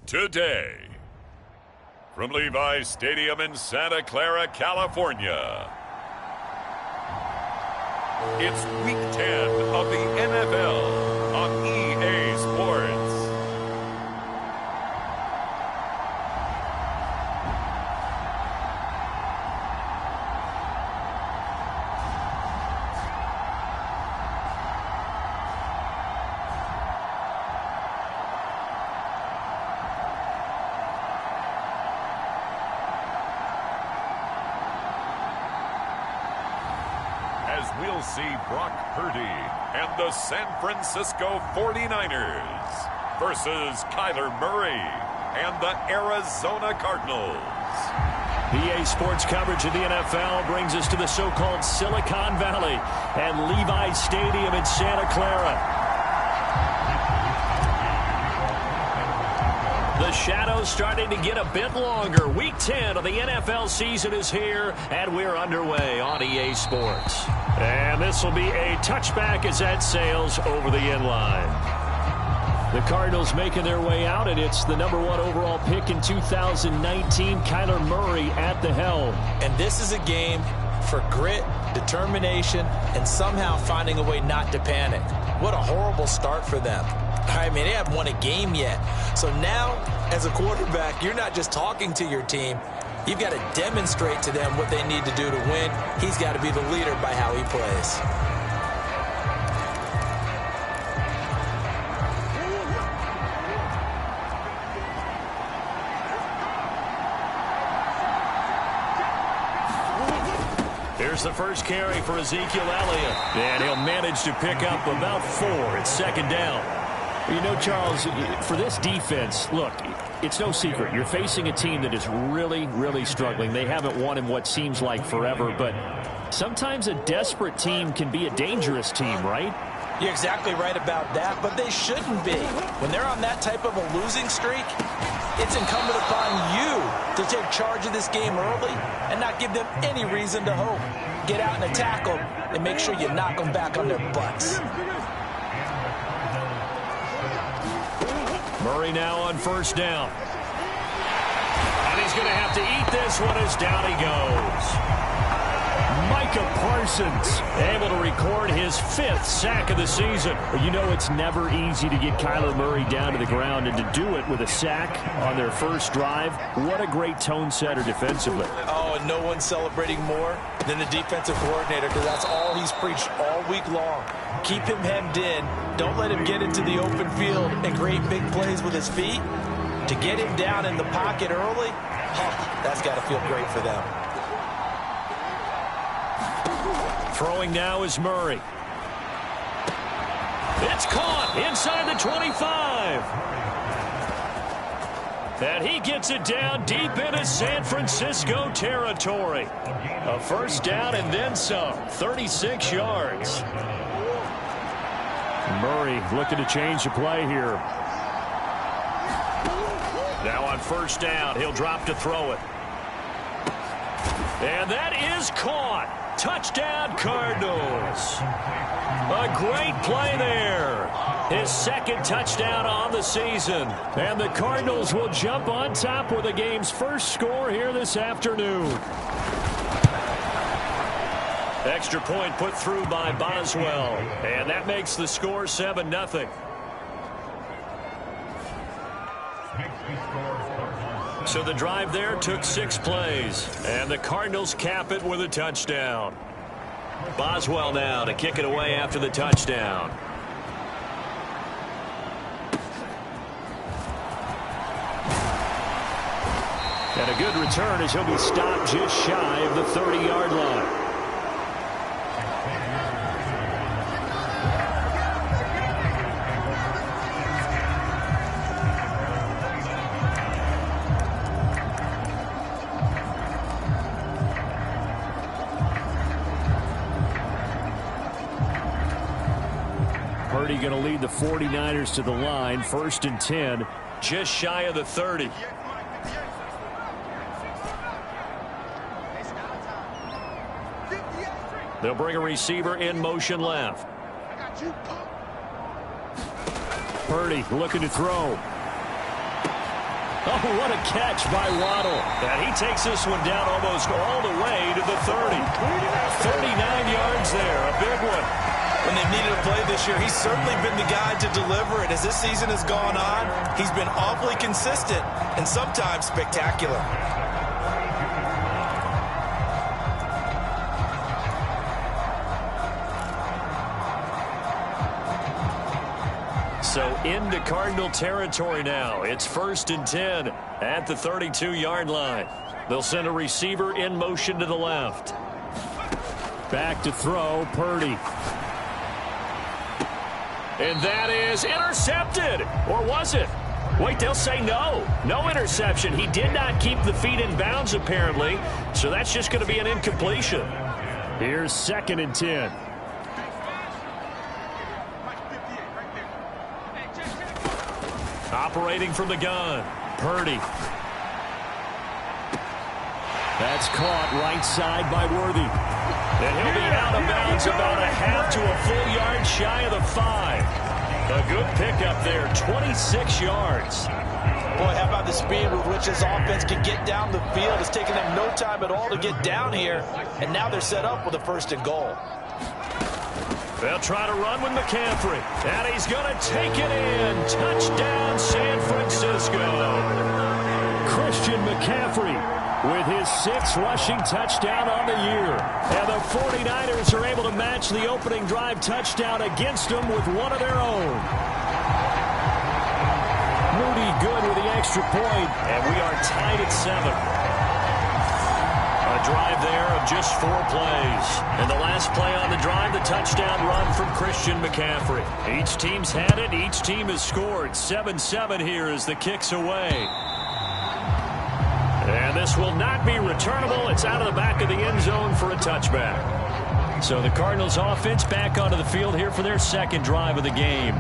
today. From Levi's Stadium in Santa Clara, California, it's Week 10 of the NFL on EA Sports. As we'll see Brock Purdy and the San Francisco 49ers versus Kyler Murray and the Arizona Cardinals. EA Sports coverage of the NFL brings us to the so-called Silicon Valley and Levi's Stadium in Santa Clara. The shadows starting to get a bit longer. Week 10 of the NFL season is here, and we're underway on EA Sports. And this will be a touchback as that sails over the end line. The Cardinals making their way out, and it's the #1 overall pick in 2019, Kyler Murray at the helm. And this is a game for grit, determination, and somehow finding a way not to panic. What a horrible start for them. I mean, they haven't won a game yet. So now, as a quarterback, you're not just talking to your team. You've got to demonstrate to them what they need to do to win. He's got to be the leader by how he plays. Here's the first carry for Ezekiel Elliott. And he'll manage to pick up about 4 at second down. You know, Charles, for this defense, look, it's no secret. You're facing a team that is really, really struggling. They haven't won in what seems like forever, but sometimes a desperate team can be a dangerous team, right? You're exactly right about that, but they shouldn't be. When they're on that type of a losing streak, it's incumbent upon you to take charge of this game early and not give them any reason to hope. Get out and attack them and make sure you knock them back on their butts. Murray now on first down. And he's going to have to eat this one as down he goes. Micah Parsons able to record his 5th sack of the season. You know it's never easy to get Kyler Murray down to the ground, and to do it with a sack on their first drive, what a great tone setter defensively. Oh, and no one's celebrating more than the defensive coordinator, because that's all he's preached all week long. Keep him hemmed in. Don't let him get into the open field and create big plays with his feet. To get him down in the pocket early, that's got to feel great for them. Throwing now is Murray. It's caught inside the 25. And he gets it down deep into San Francisco territory. A first down and then some. 36 yards. Murray looking to change the play here. Now on first down, he'll drop to throw it. And that is caught. Touchdown, Cardinals. A great play there. His 2nd touchdown on the season. And the Cardinals will jump on top with the game's first score here this afternoon. Extra point put through by Boswell. And that makes the score 7-0. So the drive there took 6 plays. And the Cardinals cap it with a touchdown. Boswell now to kick it away after the touchdown. And a good return as he'll be stopped just shy of the 30-yard line. Purdy going to lead the 49ers to the line. 1st and 10, just shy of the 30. They'll bring a receiver in motion left. Purdy looking to throw. Oh, what a catch by Waddle. And he takes this one down almost all the way to the 30. 39 yards there, a big one. When they've needed a play this year, he's certainly been the guy to deliver it. As this season has gone on, he's been awfully consistent and sometimes spectacular. So into Cardinal territory now. It's 1st and 10 at the 32-yard line. They'll send a receiver in motion to the left. Back to throw, Purdy. And that is intercepted. Or was it? Wait, they'll say no. No interception. He did not keep the feet in bounds, apparently. So that's just going to be an incompletion. Here's 2nd and 10. Operating from the gun, Purdy. That's caught right side by Worthy. And he'll be out of bounds about a half to a full yard shy of the 5. A good pickup there, 26 yards. Boy, how about the speed with which this offense can get down the field? It's taken them no time at all to get down here, and now they're set up with a 1st and goal. They'll try to run with McCaffrey, and he's going to take it in. Touchdown, San Francisco. Christian McCaffrey with his 6th rushing touchdown on the year. And the 49ers are able to match the opening drive touchdown against them with one of their own. Moody good with the extra point, and we are tied at 7. A drive there of just 4 plays. And the last play on the drive, the touchdown run from Christian McCaffrey. Each team's had it. Each team has scored. 7-7 here as the kick's away. And this will not be returnable. It's out of the back of the end zone for a touchback. So the Cardinals offense back onto the field here for their 2nd drive of the game.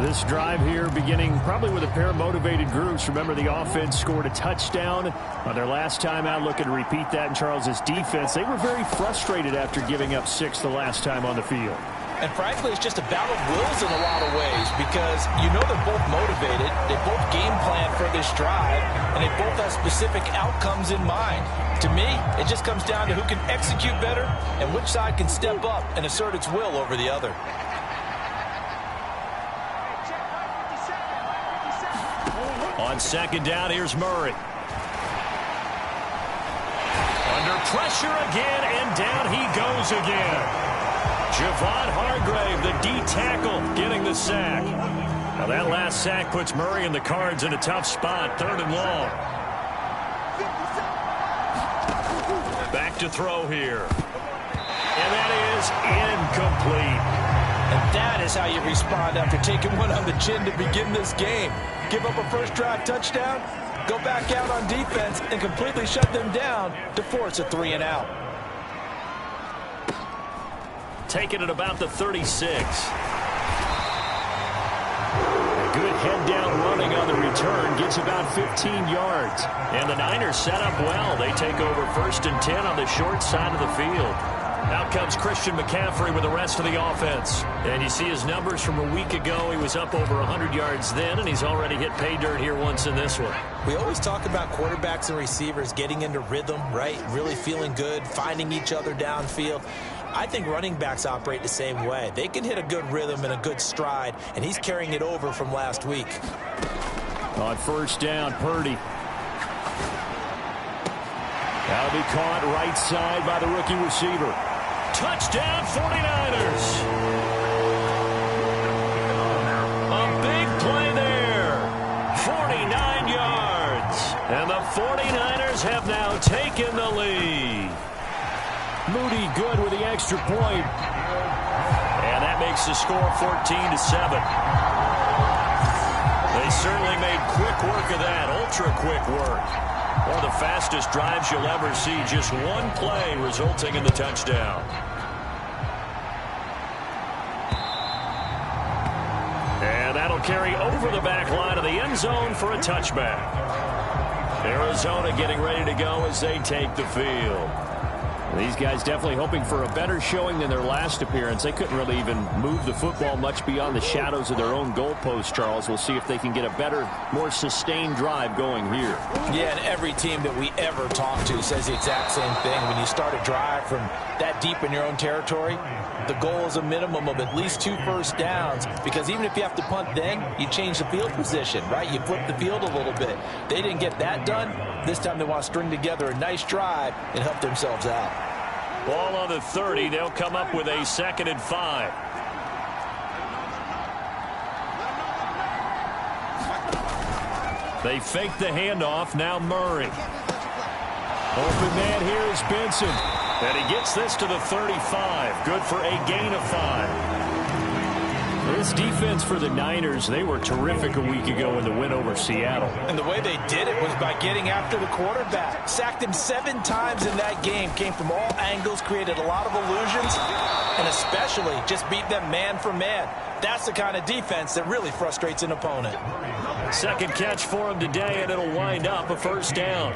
This drive here beginning probably with a pair of motivated groups. Remember, the offense scored a touchdown on their last time out. Looking to repeat that in Charles's defense. They were very frustrated after giving up 6 the last time on the field. And frankly, it's just a battle of wills in a lot of ways because you know they're both motivated. They both game plan for this drive, and they both have specific outcomes in mind. To me, it just comes down to who can execute better and which side can step up and assert its will over the other. On 2nd down, here's Murray. Under pressure again, and down he goes again. Javon Hargrave, the D tackle, getting the sack. Now that last sack puts Murray and the Cards in a tough spot, 3rd and long. Back to throw here. And that is incomplete. And that is how you respond after taking one on the chin to begin this game. Give up a 1st drive touchdown, go back out on defense, and completely shut them down to force a 3 and out. Taken at about the 36. A good head down running on the return. Gets about 15 yards. And the Niners set up well. They take over 1st and 10 on the short side of the field. Out comes Christian McCaffrey with the rest of the offense. And you see his numbers from a week ago. He was up over 100 yards then, and he's already hit pay dirt here once in this one. We always talk about quarterbacks and receivers getting into rhythm, right? Really feeling good, finding each other downfield. I think running backs operate the same way. They can hit a good rhythm and a good stride, and he's carrying it over from last week. On 1st down, Purdy. That'll be caught right side by the rookie receiver. Touchdown, 49ers. A big play there. 49 yards. And the 49ers have now taken the lead. Moody good with the extra point. And that makes the score 14-7. They certainly made quick work of that, ultra quick work. One of the fastest drives you'll ever see. Just one play resulting in the touchdown. And that'll carry over the back line of the end zone for a touchback. Arizona getting ready to go as they take the field. These guys definitely hoping for a better showing than their last appearance. They couldn't really even move the football much beyond the shadows of their own goalpost, Charles. We'll see if they can get a better, more sustained drive going here. Yeah, and every team that we ever talk to says the exact same thing. When you start a drive from that deep in your own territory, the goal is a minimum of at least 2 first downs, because even if you have to punt then, you change the field position, right? You flip the field a little bit. They didn't get that done. This time they want to string together a nice drive and help themselves out. Ball on the 30. They'll come up with a 2nd and 5. They fake the handoff. Now Murray. Open man here is Benson. And he gets this to the 35. Good for a gain of 5. This defense for the Niners, they were terrific a week ago in the win over Seattle. And the way they did it was by getting after the quarterback. Sacked him 7 times in that game. Came from all angles, created a lot of illusions, and especially just beat them man for man. That's the kind of defense that really frustrates an opponent. Second catch for him today, and it'll wind up a first down.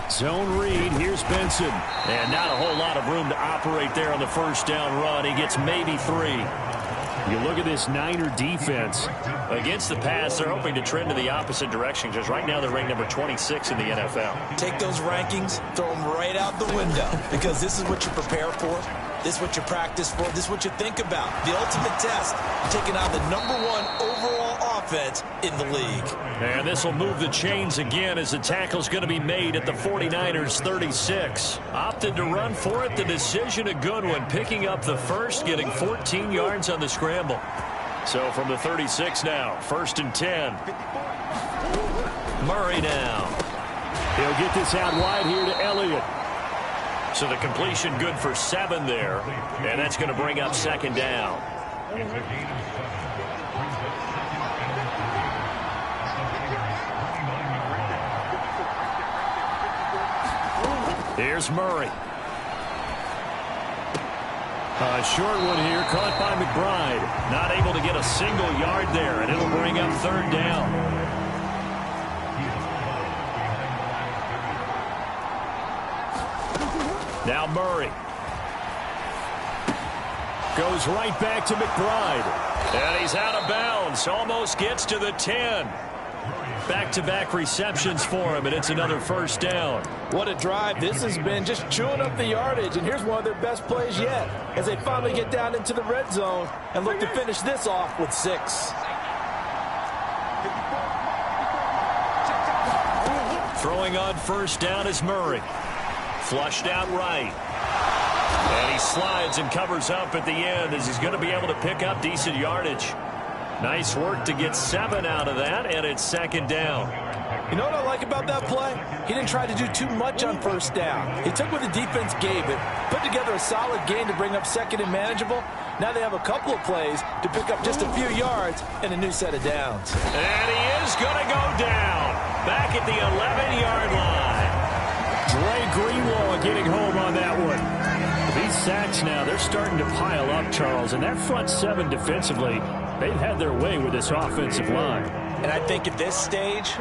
Zone read. Here's Benson. And not a whole lot of room to operate there on the first down run. He gets maybe 3. You look at this Niner defense. Against the pass, they're hoping to trend in the opposite direction, because right now they're ranked number 26 in the NFL. Take those rankings, throw them right out the window, because this is what you prepare for. This is what you practice for. This is what you think about. The ultimate test, taking on the #1 overall offense in the league. And this will move the chains again as the tackle's going to be made at the 49ers 36. Opted to run for it. The decision a good one. Picking up the first, getting 14 yards on the scramble. So from the 36 now, 1st and 10. Murray now. He'll get this out wide here to Elliott. So the completion good for 7 there. And that's going to bring up 2nd down. Here's Murray. A short one here, caught by McBride. Not able to get a single yard there, and it'll bring up 3rd down. Now Murray. Goes right back to McBride. And he's out of bounds. Almost gets to the 10. Back-to-back receptions for him, and it's another first down. What a drive this has been, just chewing up the yardage, and here's one of their best plays yet as they finally get down into the red zone and look to finish this off with 6. Throwing on first down is Murray. Flushed out right. And he slides and covers up at the end as he's going to be able to pick up decent yardage. Nice work to get 7 out of that, and it's 2nd down. You know what I like about that play? He didn't try to do too much on first down. He took what the defense gave it, put together a solid game to bring up 2nd and manageable. Now they have a couple of plays to pick up just a few yards and a new set of downs. And he is going to go down back at the 11-yard line. Dre Greenlaw getting home on that one. These sacks now, they're starting to pile up, Charles, and that front 7 defensively, they've had their way with this offensive line. And I think at this stage,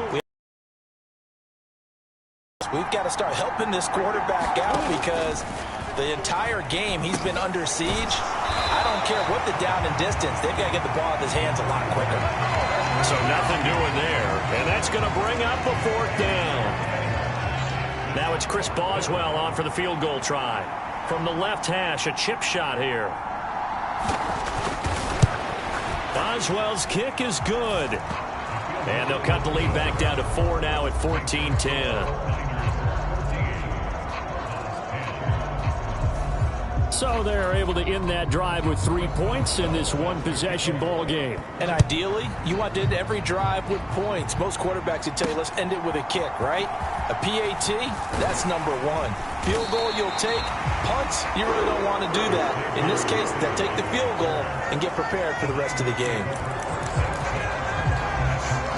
we've got to start helping this quarterback out, because the entire game he's been under siege. I don't care what the down and distance, they've got to get the ball in his hands a lot quicker. So nothing doing there, and that's going to bring up a 4th down. Now it's Chris Boswell on for the field goal try. From the left hash, a chip shot here. Boswell's kick is good. And they'll cut the lead back down to 4 now at 14-10. So they're able to end that drive with 3 points in this one-possession ball game. And ideally, you want to end every drive with points. Most quarterbacks would tell you, let's end it with a kick, right? A PAT, that's #1. Field goal you'll take. Punts, you really don't want to do that. In this case, they'll take the field goal and get prepared for the rest of the game.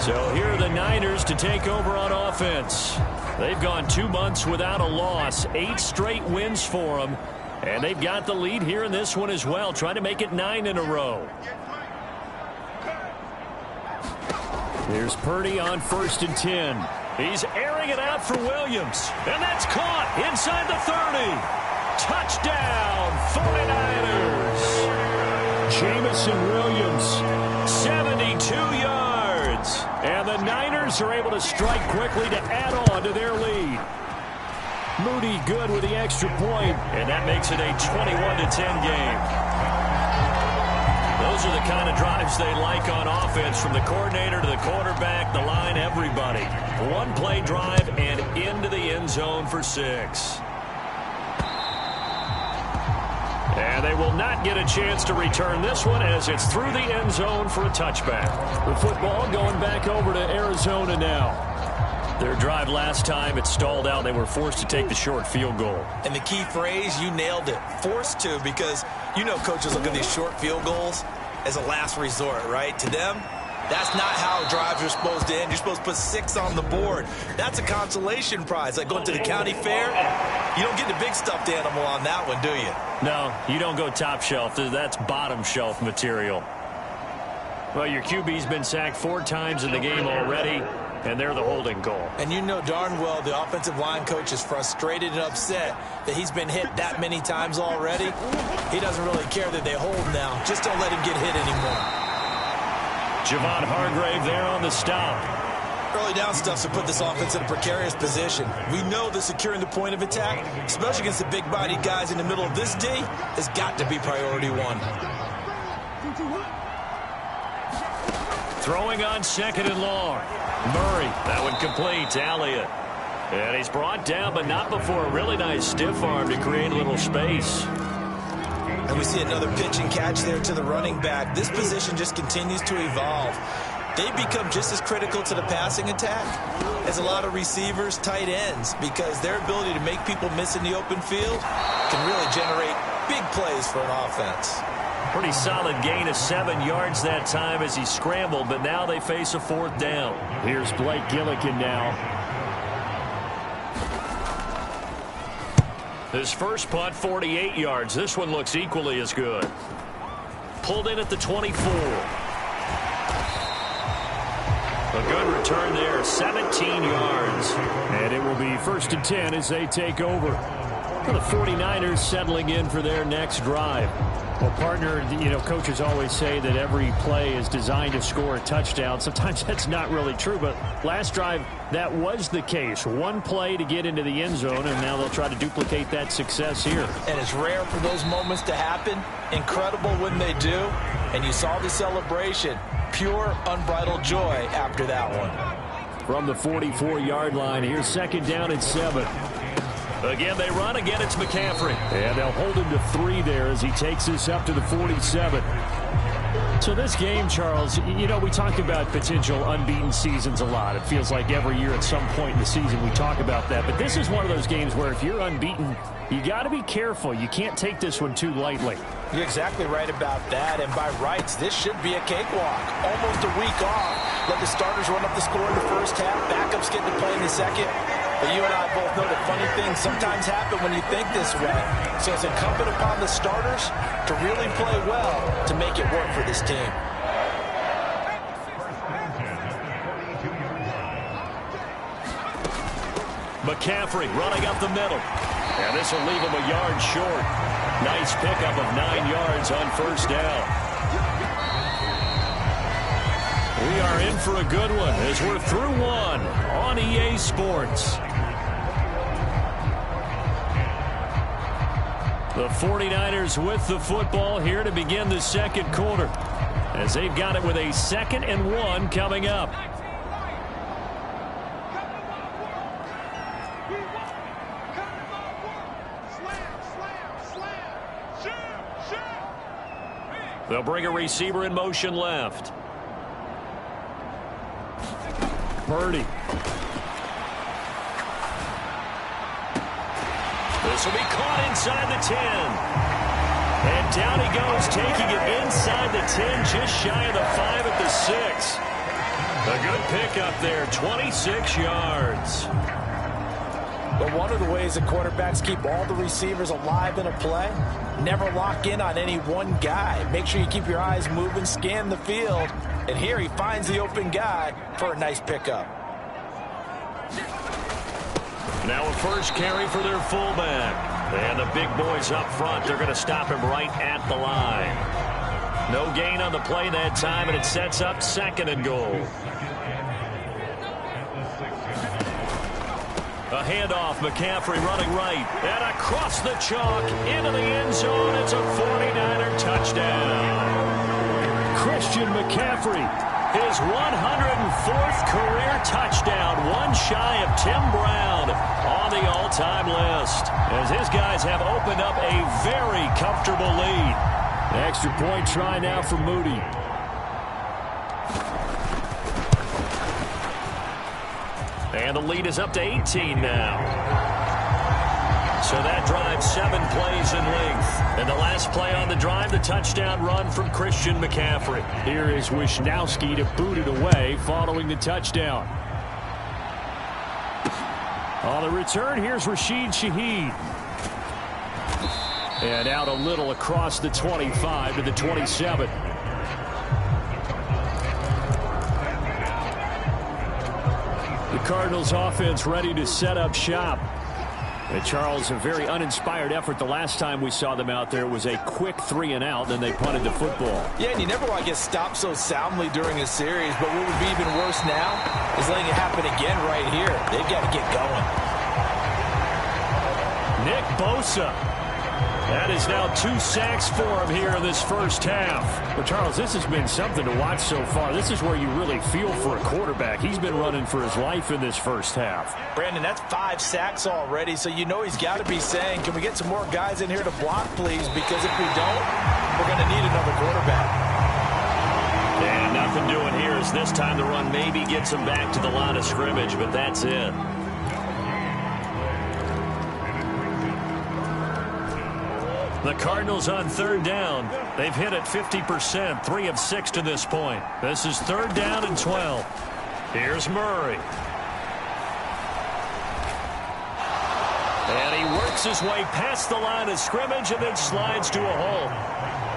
So here are the Niners to take over on offense. They've gone 2 months without a loss. 8 straight wins for them. And they've got the lead here in this one as well, trying to make it 9 in a row. Here's Purdy on 1st and 10. He's airing it out for Williams. And that's caught inside the 30. Touchdown, 49ers. Jamison Williams, 72 yards. And the Niners are able to strike quickly to add on to their lead. Moody good with the extra point. And that makes it a 21-10 game. Those are the kind of drives they like on offense, from the coordinator to the quarterback, the line, everybody. One-play drive and into the end zone for 6. And they will not get a chance to return this one as it's through the end zone for a touchback. The football going back over to Arizona now. Their drive last time, it stalled out. They were forced to take the short field goal. And the key phrase, you nailed it, forced to, because you know coaches look at these short field goals as a last resort, right? To them, that's not how drives are supposed to end. You're supposed to put 6 on the board. That's a consolation prize. Like going to the county fair, you don't get the big stuffed animal on that one, do you? No, you don't go top shelf. That's bottom shelf material. Well, your QB's been sacked 4 times in the game already, and they're the holding call. And you know darn well the offensive line coach is frustrated and upset that he's been hit that many times already. He doesn't really care that they hold now. Just don't let him get hit anymore. Javon Hargrave there on the stop. Early down stuff to put this offense in a precarious position. We know that securing the point of attack, especially against the big-bodied guys in the middle of this D, has got to be priority 1. Throwing on 2nd and long. Murray, that one complete to Elliott. And he's brought down, but not before a really nice stiff arm to create a little space. And we see another pitch and catch there to the running back. This position just continues to evolve. They become just as critical to the passing attack as a lot of receivers, tight ends, because their ability to make people miss in the open field can really generate big plays for an offense. Pretty solid gain of 7 yards that time as he scrambled, but now they face a 4th down. Here's Blake Gillikin now. His first punt, 48 yards. This one looks equally as good. Pulled in at the 24. A good return there, 17 yards. And it will be 1st and 10 as they take over. The 49ers settling in for their next drive. Well, partner, you know, coaches always say that every play is designed to score a touchdown. Sometimes that's not really true, but last drive, that was the case. One play to get into the end zone, and now they'll try to duplicate that success here. And it's rare for those moments to happen. Incredible when they do. And you saw the celebration. Pure, unbridled joy after that one. From the 44-yard line, here's 2nd down and 7. Again, they run. Again, it's McCaffrey. And they'll hold him to 3 there as he takes this up to the 47. So this game, Charles, you know, we talk about potential unbeaten seasons a lot. It feels like every year at some point in the season we talk about that. But this is one of those games where if you're unbeaten, you got to be careful. You can't take this one too lightly. You're exactly right about that. And by rights, this should be a cakewalk. Almost a week off. Let the starters run up the score in the first half. Backups get to play in the second. But you and I both know that funny things sometimes happen when you think this way. So it's incumbent upon the starters to really play well to make it work for this team. McCaffrey running up the middle. And this will leave him a yard short. Nice pickup of 9 yards on 1st down. We are in for a good one as we're through one on EA Sports. The 49ers with the football here to begin the 2nd quarter as they've got it with a 2nd and 1 coming up. They'll bring a receiver in motion left. Purdy. This will be caught inside the 10. And down he goes, taking it inside the 10, just shy of the 5 at the 6. A good pickup there, 26 yards. But one of the ways that quarterbacks keep all the receivers alive in a play, never lock in on any one guy. Make sure you keep your eyes moving, scan the field, And here he finds the open guy for a nice pickup. Now a first carry for their fullback. And the big boys up front, they're going to stop him right at the line. No gain on the play that time, and it sets up 2nd and goal. A handoff, McCaffrey running right, and across the chalk, into the end zone. It's a 49er touchdown. Christian McCaffrey, his 104th career touchdown, one shy of Tim Brown on the all-time list, as his guys have opened up a very comfortable lead. Extra point try now for Moody. And the lead is up to 18 now. So that drives 7 plays in length. And the last play on the drive, the touchdown run from Christian McCaffrey. Here is Wisnowski to boot it away following the touchdown. On the return, here's Rashid Shaheed. And out a little across the 25 to the 27. The Cardinals offense ready to set up shop. And Charles, a very uninspired effort the last time we saw them out there. It was a quick 3-and-out, then they punted the football. Yeah, and you never want to get stopped so soundly during a series, but what would be even worse now is letting it happen again right here. They've got to get going. Nick Bosa. That is now 2 sacks for him here in this first half. But, Charles, this has been something to watch so far. This is where you really feel for a quarterback. He's been running for his life in this first half. Brandon, that's 5 sacks already, so you know he's got to be saying, can we get some more guys in here to block, please? Because if we don't, we're going to need another quarterback. And nothing doing here as this time the run maybe gets him back to the line of scrimmage, but that's it. The Cardinals on 3rd down. They've hit it 50%, 3 of 6 to this point. This is 3rd down and 12. Here's Murray. And he works his way past the line of scrimmage and then slides to a hole.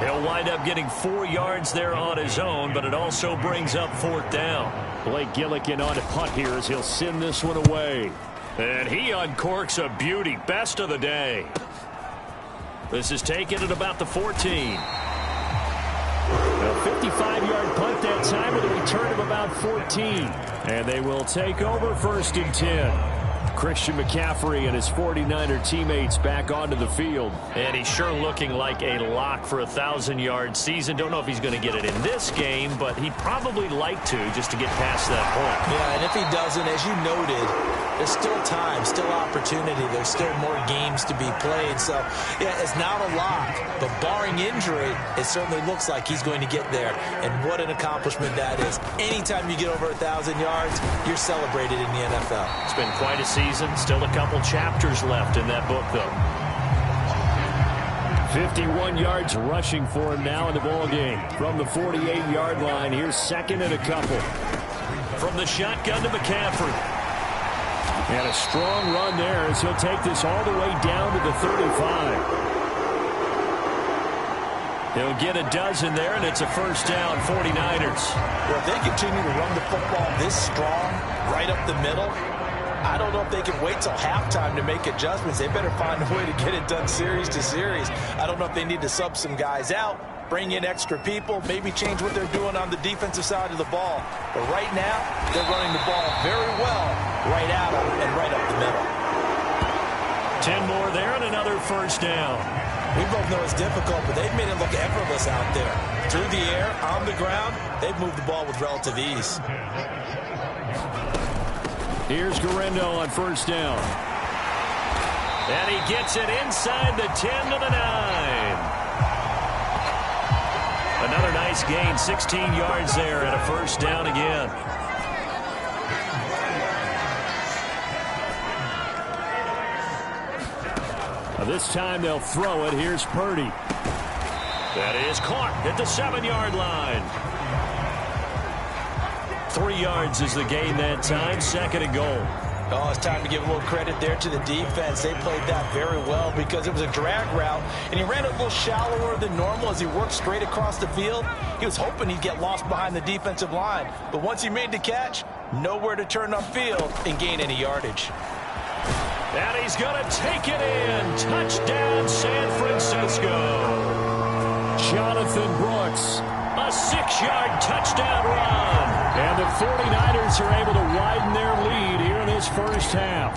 He'll wind up getting 4 yards there on his own, but it also brings up 4th down. Blake Gillikin on a punt here as he'll send this one away. And he uncorks a beauty. Best of the day. This is taken at about the 14. A 55-yard punt that time with a return of about 14. And they will take over 1st and 10. Christian McCaffrey and his 49er teammates back onto the field. And he's sure looking like a lock for a 1,000-yard season. Don't know if he's going to get it in this game, but he'd probably like to just to get past that point. Yeah, and if he doesn't, as you noted, there's still time, still opportunity. There's still more games to be played. So, yeah, it's not a lock. But barring injury, it certainly looks like he's going to get there. And what an accomplishment that is. Anytime you get over 1,000 yards, you're celebrated in the NFL. It's been quite a season. Still a couple chapters left in that book, though. 51 yards rushing for him now in the ballgame. From the 48-yard line, here's 2nd and a couple. From the shotgun to McCaffrey. And a strong run there as he'll take this all the way down to the 35. He'll get a dozen there, and it's a 1st down, 49ers. Well, if they continue to run the football this strong, right up the middle, I don't know if they can wait till halftime to make adjustments. They better find a way to get it done series to series. I don't know if they need to sub some guys out, bring in extra people, maybe change what they're doing on the defensive side of the ball. But right now, they're running the ball very well right at them and right up the middle. 10 more there and another 1st down. We both know it's difficult, but they've made it look effortless out there. Through the air, on the ground, they've moved the ball with relative ease. Here's Garendo on 1st down. And he gets it inside the 10 to the 9. Another nice gain, 16 yards there and a 1st down again. This time they'll throw it. Here's Purdy. That is caught at the 7-yard line. 3 yards is the gain that time. 2nd and goal. Oh, it's time to give a little credit there to the defense. They played that very well because it was a drag route, and he ran a little shallower than normal as he worked straight across the field. He was hoping he'd get lost behind the defensive line, but once he made the catch, nowhere to turn upfield and gain any yardage. And he's going to take it in. Touchdown, San Francisco. Jonathan Brooks, a 6-yard touchdown run. And the 49ers are able to widen their lead here in this first half.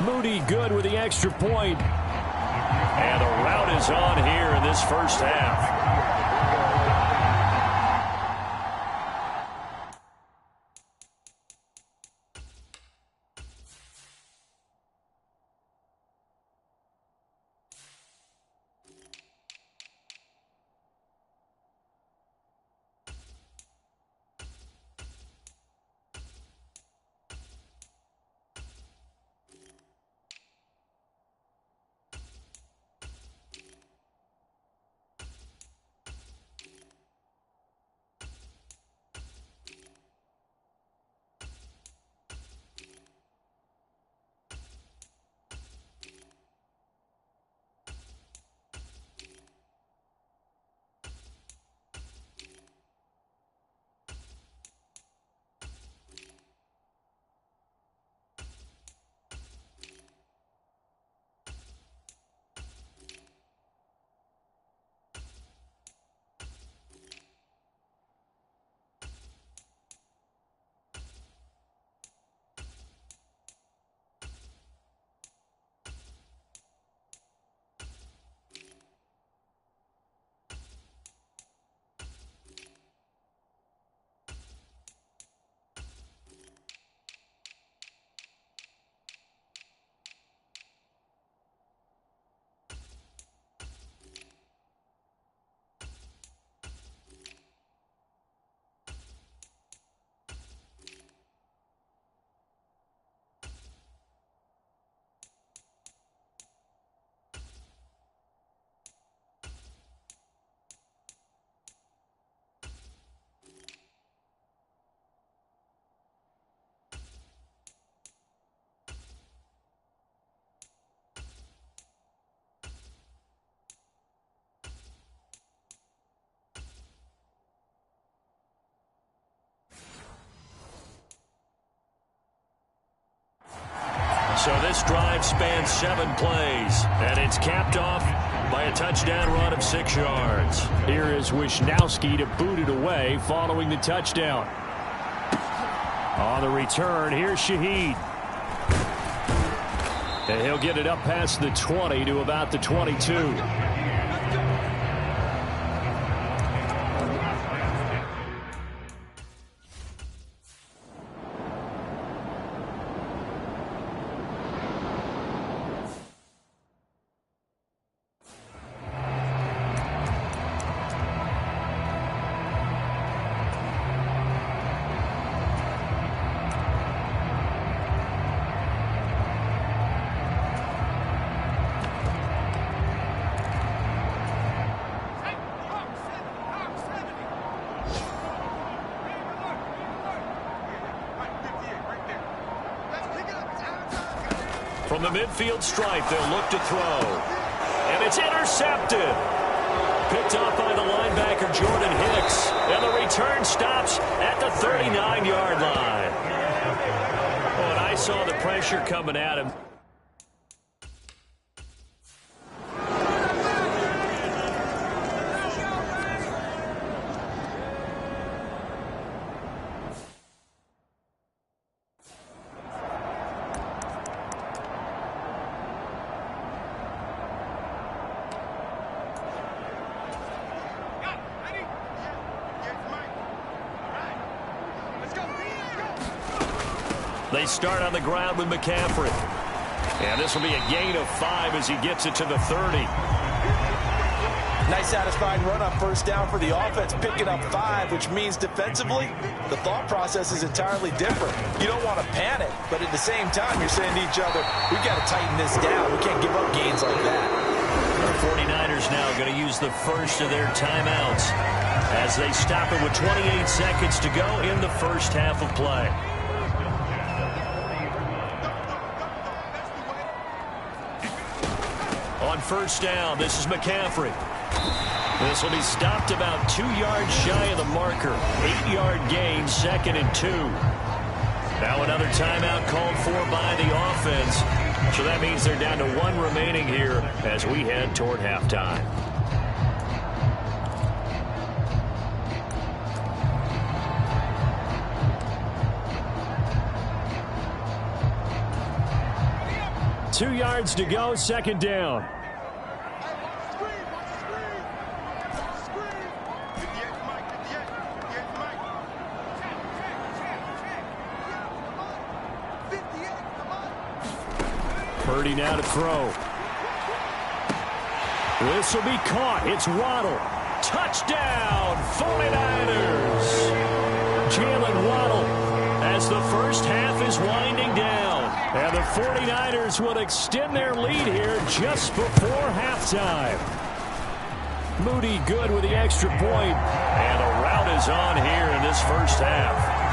Moody good with the extra point. And the rout is on here in this first half. So this drive spans 7 plays, and it's capped off by a touchdown run of 6 yards. Here is Wisnowski to boot it away following the touchdown. On the return, here's Shaheed. And he'll get it up past the 20 to about the 22. From the midfield stripe, they'll look to throw. And it's intercepted. Picked off by the linebacker, Jordan Hicks. And the return stops at the 39-yard line. Oh, and I saw the pressure coming at him. They start on the ground with McCaffrey. And this will be a gain of 5 as he gets it to the 30. Nice satisfying run on first down for the offense, picking up 5, which means defensively, the thought process is entirely different. You don't want to panic, but at the same time, you're saying to each other, we've got to tighten this down. We can't give up gains like that. The 49ers now going to use the first of their timeouts as they stop it with 28 seconds to go in the first half of play. On first down, this is McCaffrey. This will be stopped about 2 yards shy of the marker. 8-yard gain, 2nd and 2. Now another timeout called for by the offense. So that means they're down to 1 remaining here as we head toward halftime. Two yards to go, 2nd down. Purdy now to throw. This will be caught. It's Waddle. Touchdown, 49ers. Jalen Waddle as the first half is winding down. And the 49ers will extend their lead here just before halftime. Moody good with the extra point. And the rout is on here in this first half.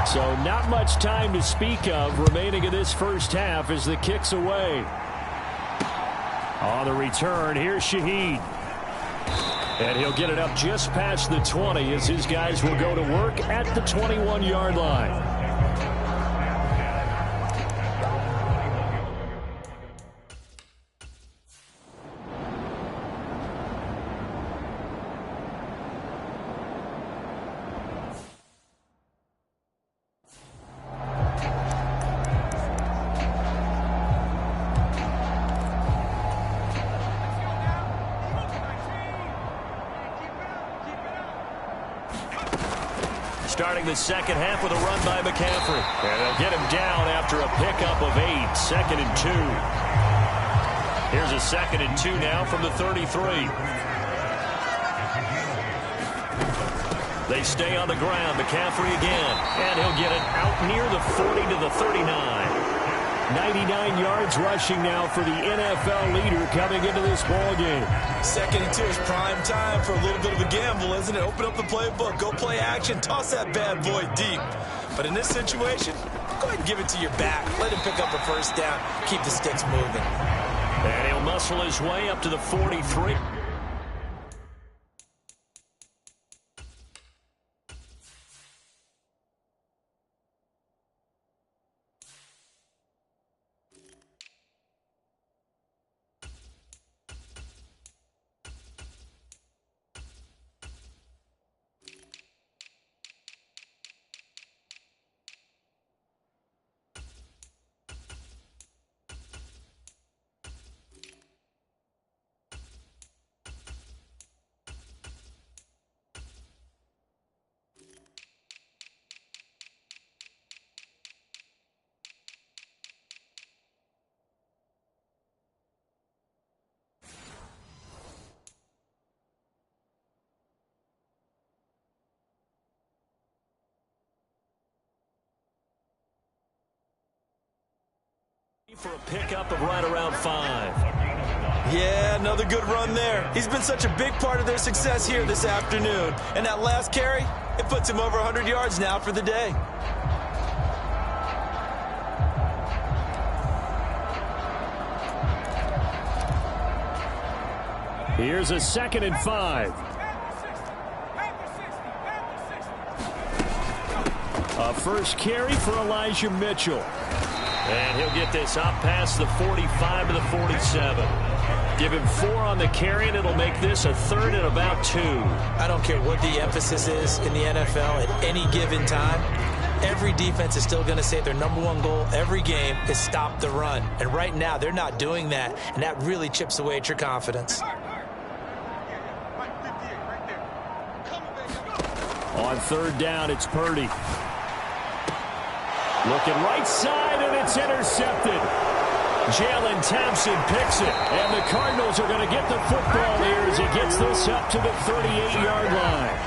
So not much time to speak of remaining in this first half as the kick's away. On the return, here's Shaheed. And he'll get it up just past the 20 as his guys will go to work at the 21-yard line. Starting the second half with a run by McCaffrey. And they'll get him down after a pickup of 8. 2nd and 2. Here's a 2nd and 2 now from the 33. They stay on the ground. McCaffrey again. And he'll get it out near the 40 to the 39. 99 yards rushing now for the NFL leader coming into this ball game. 2nd and 2 is prime time for a little bit of a gamble, isn't it? Open up the playbook, go play action, toss that bad boy deep. But in this situation, go ahead and give it to your back. Let him pick up a first down, keep the sticks moving. And he'll muscle his way up to the 43. For a pickup of right around 5. Yeah, another good run there. He's been such a big part of their success here this afternoon. And that last carry, it puts him over 100 yards now for the day. Here's a 2nd and 5. A first carry for Elijah Mitchell. And he'll get this up past the 45 to the 47. Give him 4 on the carry, and it'll make this a 3rd and about 2. I don't care what the emphasis is in the NFL at any given time. Every defense is still going to say their #1 goal every game is stop the run. And right now, they're not doing that, and that really chips away at your confidence. On 3rd down, it's Purdy. Looking right side, and it's intercepted. Jalen Thompson picks it, and the Cardinals are going to get the football here as he gets this up to the 38-yard line.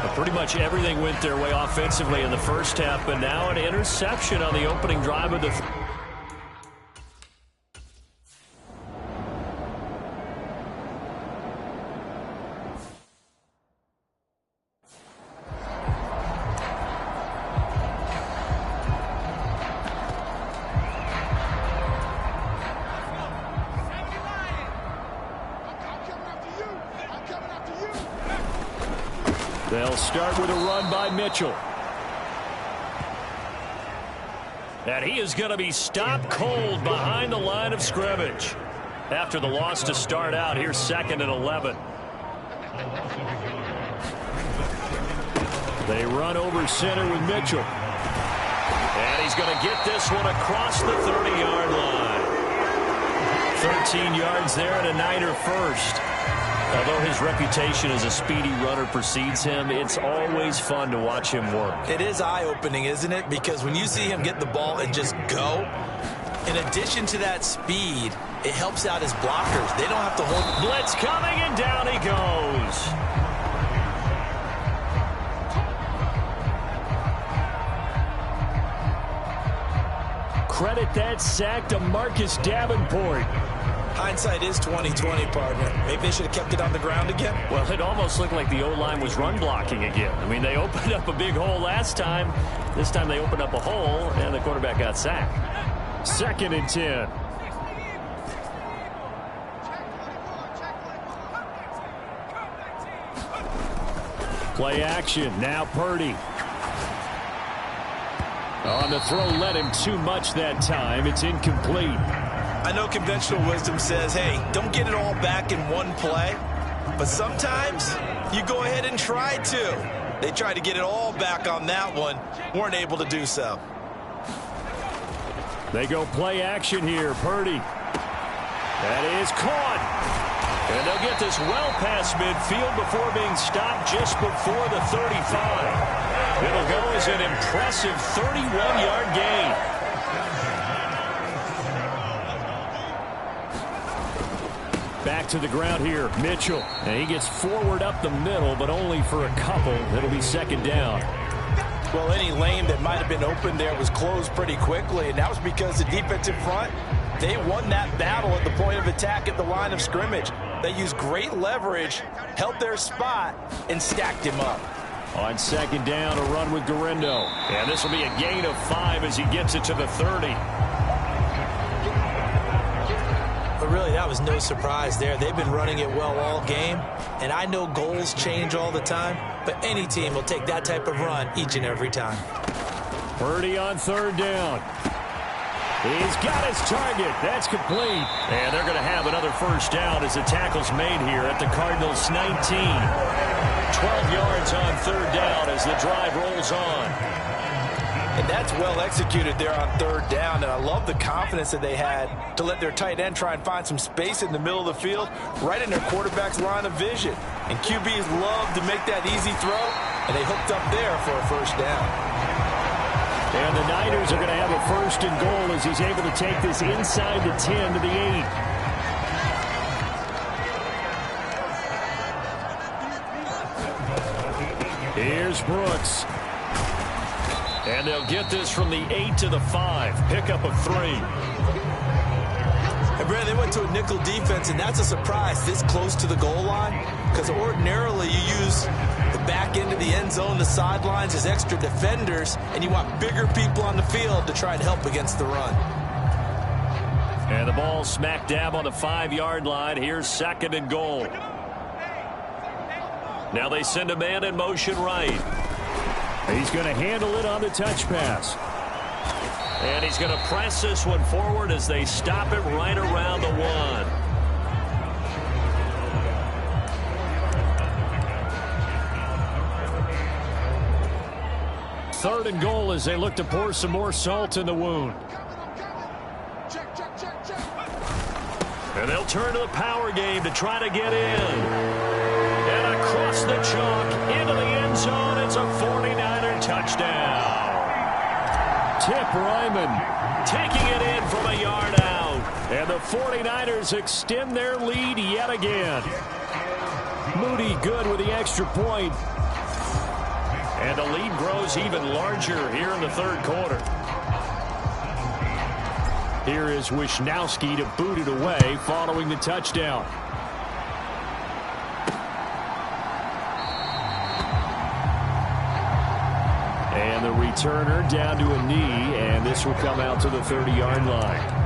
But pretty much everything went their way offensively in the first half, but now an interception on the opening drive of the They'll start with a run by Mitchell. And he is going to be stopped cold behind the line of scrimmage. After the loss to start out, here's 2nd and 11. They run over center with Mitchell. And he's going to get this one across the 30-yard line. 13 yards there and a Niner first. Although his reputation as a speedy runner precedes him, it's always fun to watch him work. It is eye-opening, isn't it? Because when you see him get the ball and just go, in addition to that speed, it helps out his blockers. They don't have to hold. Blitz coming, and down he goes. Credit that sack to Marcus Davenport. Hindsight is 20/20, partner. Maybe they should have kept it on the ground again. Well, it almost looked like the O-line was run blocking again. I mean, they opened up a big hole last time. This time they opened up a hole, and the quarterback got sacked. 2nd and 10. Play action. Now Purdy. On the throw, led him too much that time. It's incomplete. I know conventional wisdom says, hey, don't get it all back in one play. But sometimes you go ahead and try to. They tried to get it all back on that one. Weren't able to do so. They go play action here. Purdy. That is caught. And they'll get this well past midfield before being stopped just before the 35. It'll go as an impressive 31-yard gain. Back to the ground here, Mitchell. And he gets forward up the middle, but only for a couple. It'll be 2nd down. Well, any lane that might have been open there was closed pretty quickly, and that was because the defensive front, they won that battle at the point of attack at the line of scrimmage. They used great leverage, held their spot, and stacked him up. On 2nd down, a run with Garindo. And this will be a gain of 5 as he gets it to the 30. But really, that was no surprise there. They've been running it well all game. And I know goals change all the time, but any team will take that type of run each and every time. Purdy on 3rd down. He's got his target. That's complete. And they're going to have another first down as the tackle's made here at the Cardinals' 19. 12 yards on 3rd down as the drive rolls on. And that's well executed there on 3rd down. And I love the confidence that they had to let their tight end try and find some space in the middle of the field, right in their quarterback's line of vision. And QBs love to make that easy throw, and they hooked up there for a first down. And the Niners are going to have a 1st and goal as he's able to take this inside the 10 to the 8. Here's Brooks. And they'll get this from the 8 to the 5. Pickup of 3. And Brad, they went to a nickel defense, and that's a surprise this close to the goal line, because ordinarily you use the back end of the end zone, the sidelines as extra defenders, and you want bigger people on the field to try and help against the run. And the ball smack dab on the 5-yard line. Here's 2nd and goal. Now they send a man in motion right. He's going to handle it on the touch pass. And he's going to press this one forward as they stop it right around the 1. Third and goal as they look to pour some more salt in the wound. And they'll turn to the power game to try to get in. And across the chalk into the end zone. It's a 49er touchdown. Tip Ryman taking it in from a yard out. And the 49ers extend their lead yet again. Moody good with the extra point. And the lead grows even larger here in the 3rd quarter. Here is Wisnowski to boot it away following the touchdown. And the returner down to a knee, and this will come out to the 30-yard line.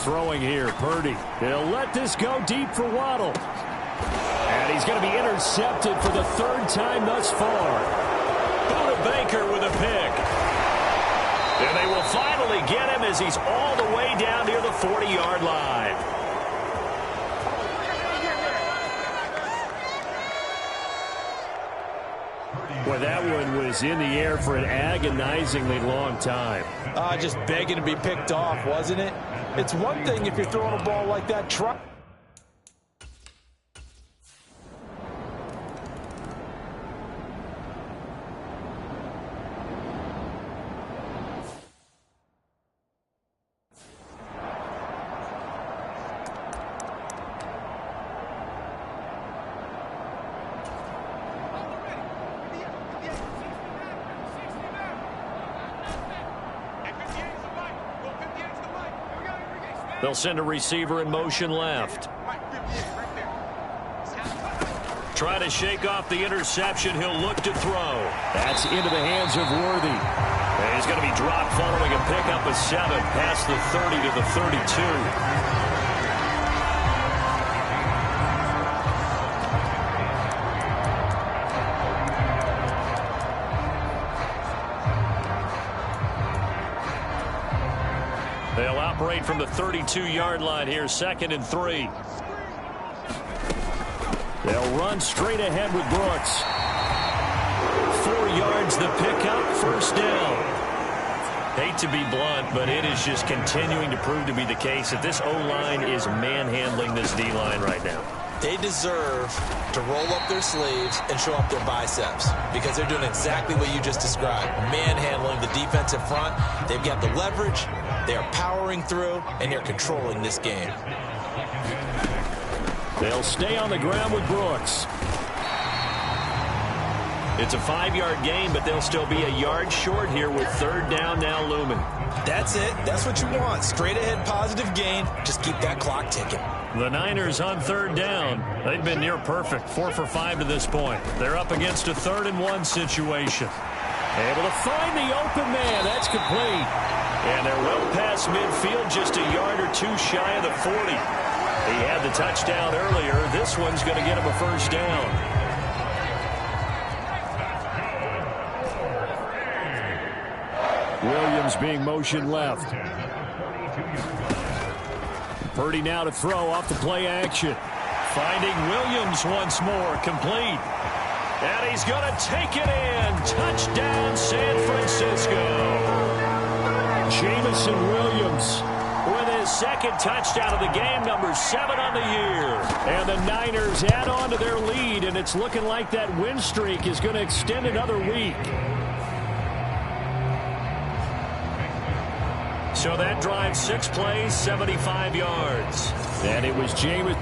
throwing here. Purdy. He'll let this go deep for Waddle. And he's going to be intercepted for the third time thus far. Buda Baker with a pick. And they will finally get him as he's all the way down near the 40-yard line. Boy, that one was in the air for an agonizingly long time. Just begging to be picked off, wasn't it? It's one thing if you're throwing a ball like that. They'll send a receiver in motion left. Try to shake off the interception. He'll look to throw. That's into the hands of Worthy. And he's going to be dropped following a pickup of 7 past the 30 to the 32. They'll operate from the 32-yard line here, 2nd and 3. They'll run straight ahead with Brooks. 4 yards the pickup, first down. Hate to be blunt, but it is just continuing to prove to be the case that this O-line is manhandling this D-line right now. They deserve to roll up their sleeves and show up their biceps because they're doing exactly what you just described, manhandling the defensive front. They've got the leverage. They're powering through, and they're controlling this game. They'll stay on the ground with Brooks. It's a 5-yard gain, but they'll still be a yard short here with 3rd down now looming. That's it. That's what you want. Straight ahead positive gain. Just keep that clock ticking. The Niners on 3rd down. They've been near perfect, 4 for 5 to this point. They're up against a 3rd and 1 situation. Able to find the open man. That's complete. And they're well past midfield, just a yard or 2 shy of the 40. He had the touchdown earlier. This one's going to get him a first down. Williams being motioned left. Purdy now to throw off the play action. Finding Williams once more, complete. And he's going to take it in. Touchdown, San Francisco. Jamison Williams with his 2nd touchdown of the game, number 7 on the year. And the Niners add on to their lead, and it's looking like that win streak is going to extend another week. So that drive, 6 plays, 75 yards. And it was Jameis.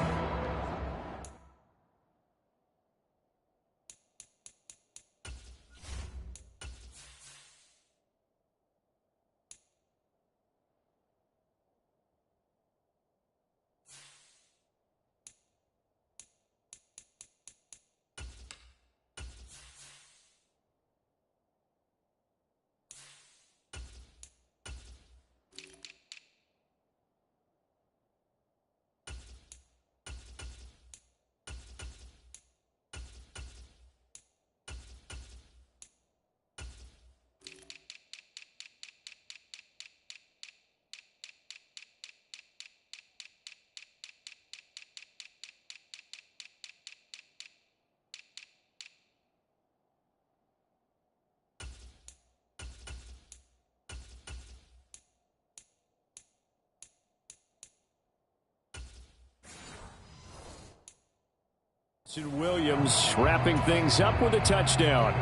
Williams wrapping things up with a touchdown.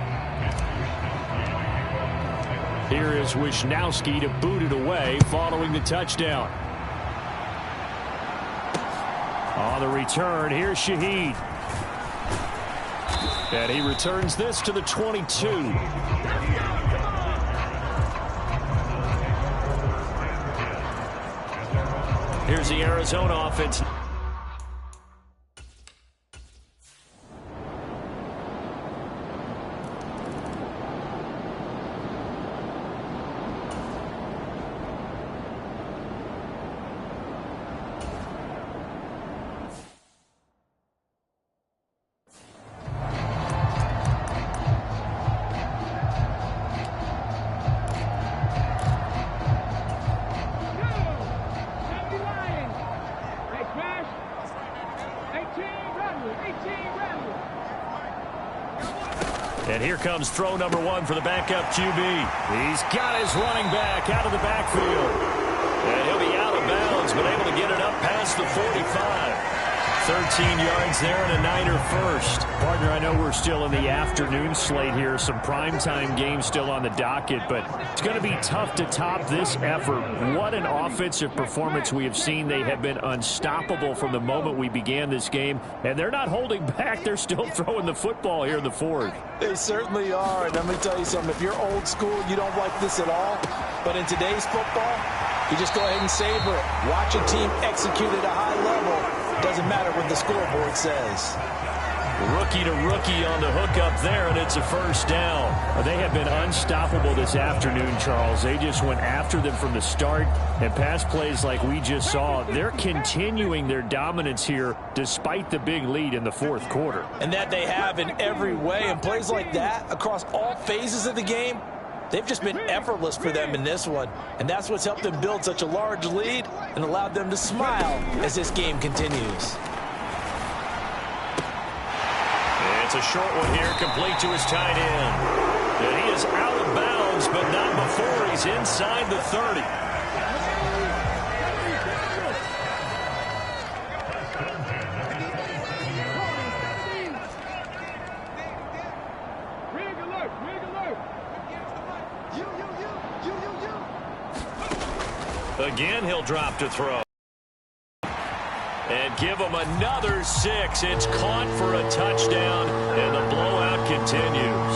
Here is Wisnowski to boot it away following the touchdown. On the return, here's Shaheed. And he returns this to the 22. Here's the Arizona offense. here comes throw number 1 for the backup QB. He's got his running back out of the backfield. And he'll be out of bounds, but able to get it up past the 45. 13 yards there and a Niner first. Partner, I know we're still in the afternoon slate here. Some primetime games still on the docket, but it's going to be tough to top this effort. What an offensive performance we have seen. They have been unstoppable from the moment we began this game, and they're not holding back. They're still throwing the football here in the fourth. They certainly are, and let me tell you something. If you're old school, you don't like this at all. But in today's football, you just go ahead and savor it. Watch a team execute at a high level. Doesn't matter what the scoreboard says. Rookie to rookie on the hook up there, and it's a first down. They have been unstoppable this afternoon, Charles. They just went after them from the start, and pass plays like we just saw, they're continuing their dominance here despite the big lead in the fourth quarter. And that they have in every way, and plays like that across all phases of the game, they've just been effortless for them in this one. And that's what's helped them build such a large lead and allowed them to smile as this game continues. It's a short one here, complete to his tight end. And he is out of bounds, but not before he's inside the 30. Again, he'll drop to throw. And give him another 6. It's caught for a touchdown, and the blowout continues.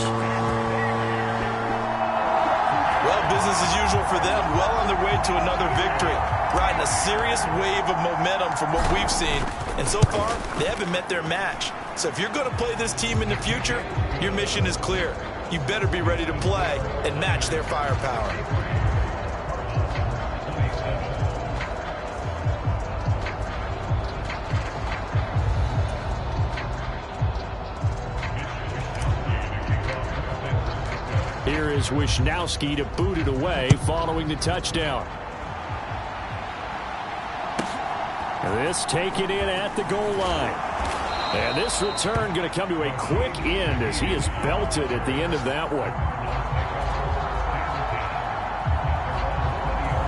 Well, business as usual for them. Well on their way to another victory. Riding a serious wave of momentum from what we've seen. And so far, they haven't met their match. So if you're going to play this team in the future, your mission is clear. You better be ready to play and match their firepower. Here is Wisnowski to boot it away following the touchdown. This taken in at the goal line. And this return going to come to a quick end as he is belted at the end of that one.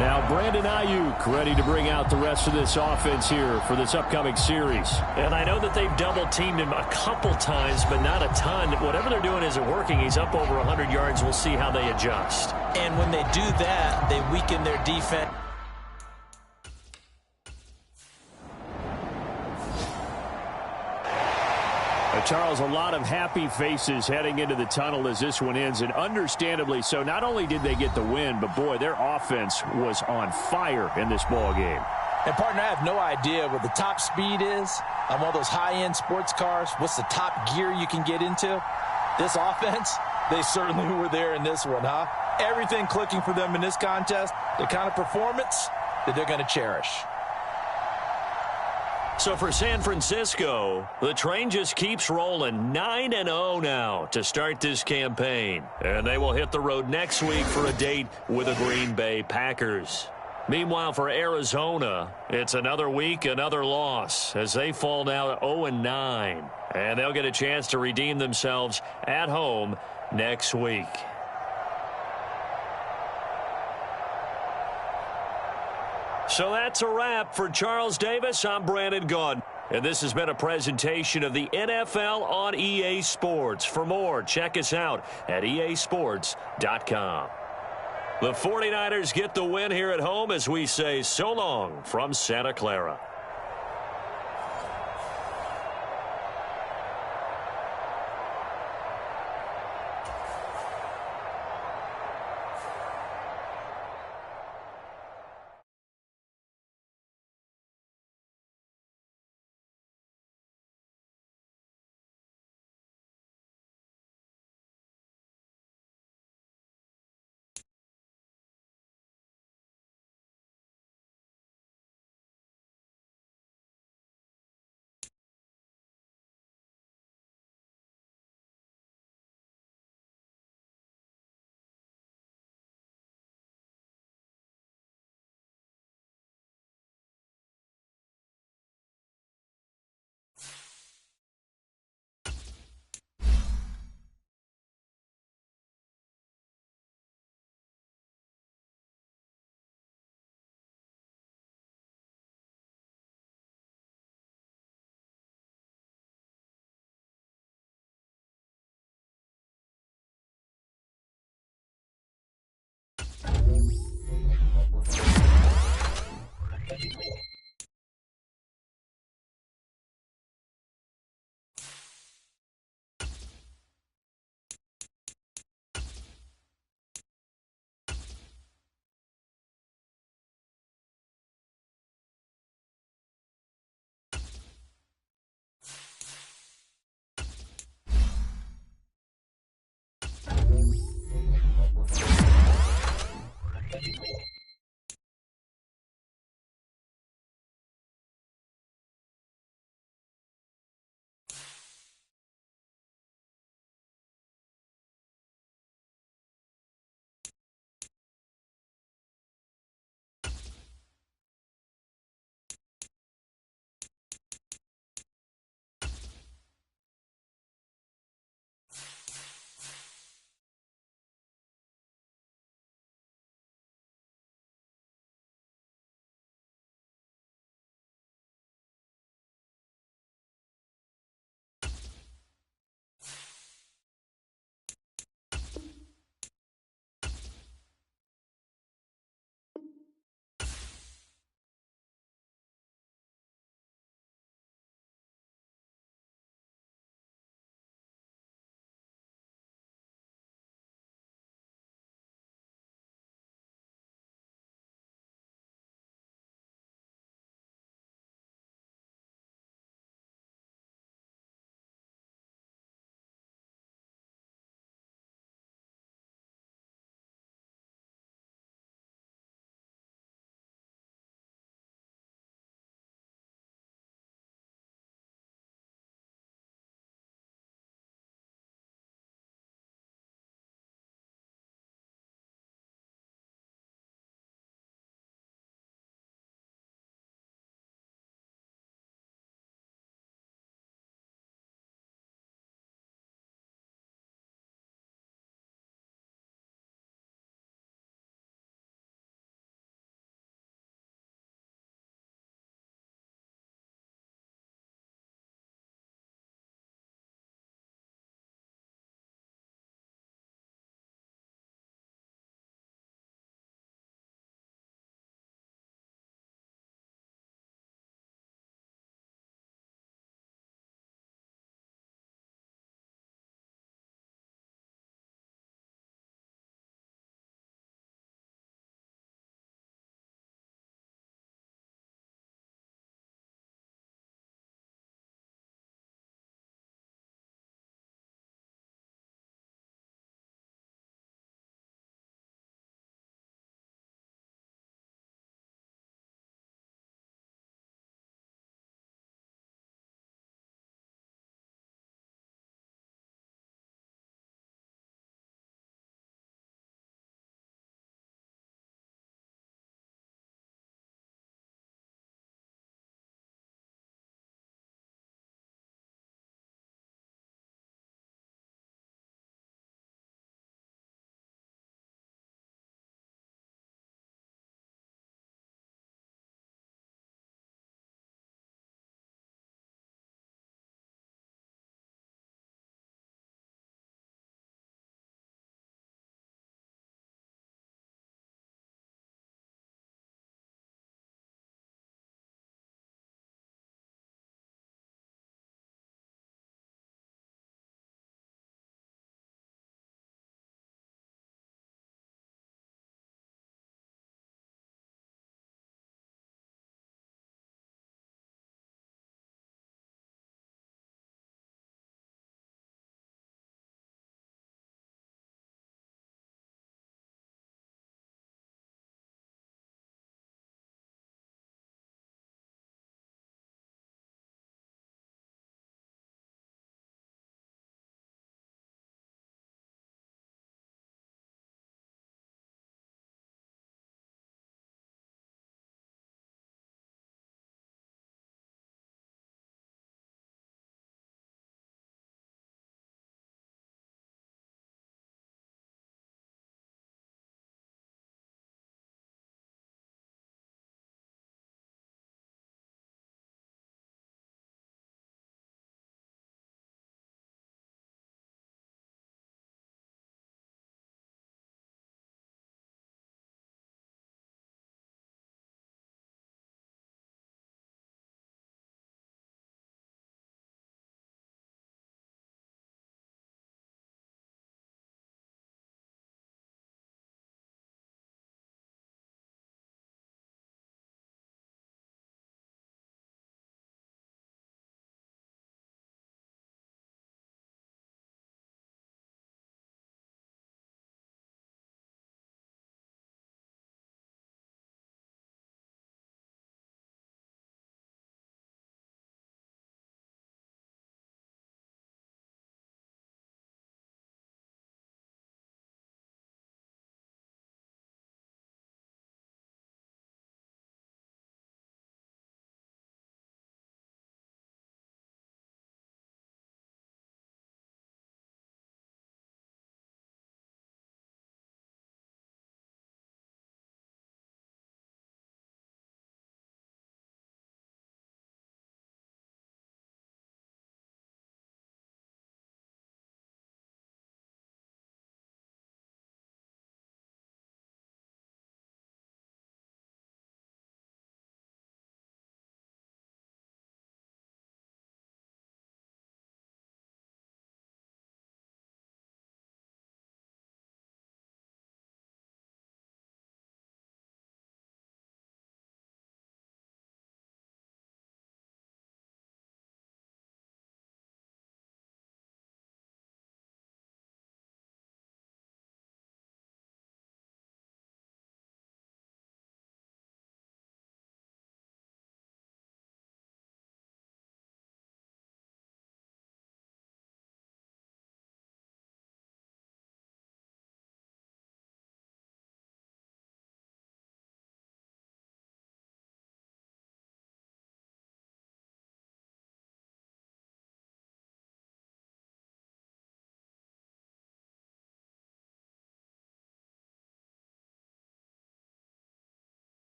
Now Brandon Ayuk ready to bring out the rest of this offense here for this upcoming series. And I know that they've double-teamed him a couple times, but not a ton. Whatever they're doing isn't working. He's up over 100 yards. We'll see how they adjust. And when they do that, they weaken their defense. Charles, a lot of happy faces heading into the tunnel as this one ends, and understandably so. Not only did they get the win, but boy, their offense was on fire in this ball game. And partner, I have no idea what the top speed is on one of those high-end sports cars. What's the top gear you can get into? This offense, they certainly were there in this one, huh? Everything clicking for them in this contest, the kind of performance that they're going to cherish. So for San Francisco, the train just keeps rolling 9-0 now to start this campaign. And they will hit the road next week for a date with the Green Bay Packers. Meanwhile, for Arizona, it's another week, another loss as they fall now to 0-9. And they'll get a chance to redeem themselves at home next week. So that's a wrap. For Charles Davis, I'm Brandon Gaudin. And this has been a presentation of the NFL on EA Sports. For more, check us out at easports.com. The 49ers get the win here at home as we say so long from Santa Clara.